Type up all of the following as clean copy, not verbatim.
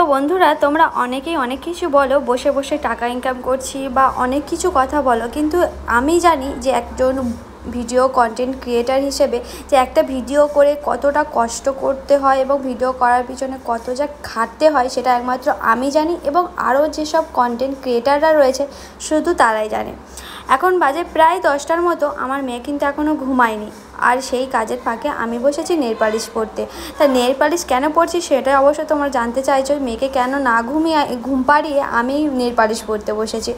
তো বন্ধুরা, তোমরা অনেকেই অনেক কিছু বলো, বসে বসে টাকা ইনকাম করছি বা অনেক কিছু কথা বলো, কিন্তু আমি জানি যে একজন ভিডিও কন্টেন্ট ক্রিয়েটার হিসেবে যে একটা ভিডিও করে কতটা কষ্ট করতে হয় এবং ভিডিও করার পিছনে কত যা খাটতে হয় সেটা একমাত্র আমি জানি এবং আরও যেসব কন্টেন্ট ক্রিয়েটাররা রয়েছে শুধু তারাই জানে। এখন বাজে প্রায় 10টার মতো, আমার মেয়ে কিন্তু এখনও ঘুমায়নি, আর সেই কাজের ফাঁকে আমি বসেছি নেল পালিশ পরতে। তা নেল পালিশ কেন পরছি সেটা অবশ্য তোমরা জানতে চাইছো, মেয়েকে কেন না ঘুম পাড়িয়ে আমি নেল পালিশ পরতে বসেছি।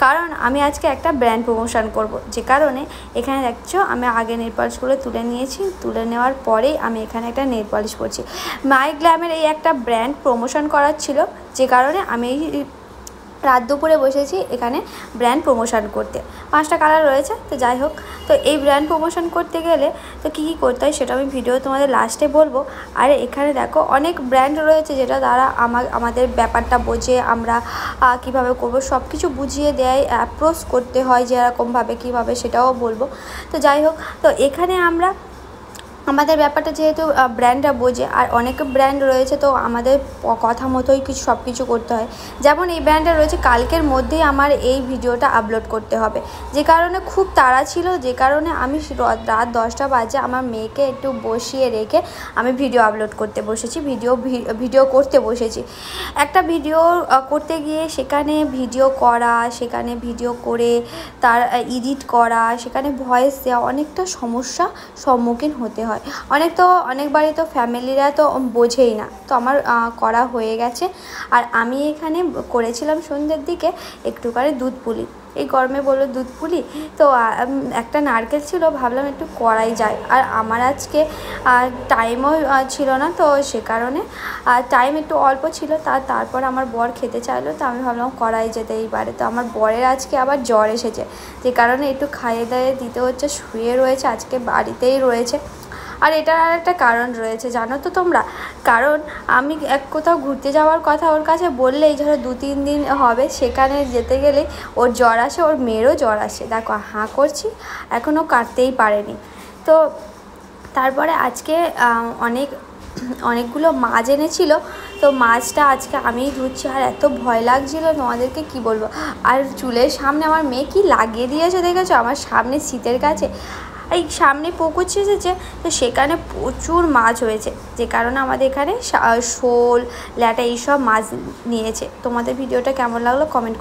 কারণ আমি আজকে একটা ব্র্যান্ড প্রমোশন করব, যে কারণে এখানে দেখছো আমি আগে নেল পালিশগুলো তুলে নিয়েছি, তুলে নেওয়ার পরেই আমি এখানে একটা নেল পালিশ পরছি। মাই গ্ল্যামের এই একটা ব্র্যান্ড প্রমোশন করার ছিল, যে কারণে আমি রাত দুপুরে বসেছি এখানে ব্র্যান্ড প্রমোশন করতে। 5টা কালার রয়েছে, তো যাই হোক, তো এই ব্র্যান্ড প্রমোশন করতে গেলে তো কী কী করতে হয় সেটা আমি ভিডিও তোমাদের লাস্টে বলবো। আর এখানে দেখো অনেক ব্র্যান্ড রয়েছে যেটা দ্বারা আমাদের ব্যাপারটা বোঝে, আমরা কীভাবে করবো সব কিছু বুঝিয়ে দেয়, অ্যাপ্রোচ করতে হয় যেরকমভাবে কীভাবে সেটাও বলবো। তো যাই হোক, তো এখানে আমাদের ব্যাপারটা যেহেতু ব্র্যান্ডরা বোঝে, আর অনেক ব্র্যান্ড রয়েছে, তো আমাদের কথা মতোই সব কিছু করতে হয়। যেমন এই ব্র্যান্ডটা রয়েছে, কালকের মধ্যেই আমার এই ভিডিওটা আপলোড করতে হবে, যে কারণে খুব তাড়া ছিল, যে কারণে আমি রাত 10টা বাজে আমার মেয়েকে একটু বসিয়ে রেখে আমি ভিডিও আপলোড করতে বসেছি, ভিডিও করতে বসেছি। একটা ভিডিও করতে গিয়ে সেখানে ভিডিও করা, সেখানে ভিডিও করে তার এডিট করা, সেখানে ভয়েস দেওয়া, অনেকটা সমস্যা সম্মুখীন হতে হয়। অনেকবারই তো ফ্যামিলিরা তো বোঝেই না, তো আমার করা হয়ে গেছে। আর আমি এখানে করেছিলাম সন্ধ্যের দিকে একটুখানি দুধ পুলি, এই গরমে বললো দুধ পুলি, তো একটা নারকেল ছিল, ভাবলাম একটু করাই যায়। আর আমার আজকে টাইমও ছিল না, তো সে কারণে টাইম একটু অল্প ছিল, তারপর আমার বর খেতে চাইলো, তো আমি ভাবলাম করাই যেতেই পারে। তো আমার বরের আজকে আবার জ্বর এসেছে, যে কারণে একটু খাইয়ে দাইয়ে দিতে হচ্ছে, শুয়ে রয়েছে, আজকে বাড়িতেই রয়েছে। আর এটার আর একটা কারণ রয়েছে, জানো তো তোমরা, কারণ আমি কোথাও ঘুরতে যাওয়ার কথা ওর কাছে বললেই ধরো 2-3 দিন হবে, সেখানে যেতে গেলে ওর জ্বর আসে, ওর মেয়েরও জ্বর আসে। দেখো হাঁ করছি, এখনও কাটতেই পারেনি। তো তারপরে আজকে অনেকগুলো মাছ এনেছিল, তো মাছটা আজকে আমিই ধুচ্ছি, আর এত ভয় লাগছিল তোমাদেরকে কি বলবো। আর চুলের সামনে আমার মেয়ে কি লাগিয়ে দিয়েছে দেখেছো, আমার সামনে শীতের কাছে এই সামনে পুকুর ছেঁচেছে, তো সেখানে প্রচুর মাছ হয়েছে, যে কারণে আমাদের এখানে শোল, ল্যাটা এইসব মাছ নিয়েছে। তোমাদের ভিডিওটা কেমন লাগলো কমেন্ট করে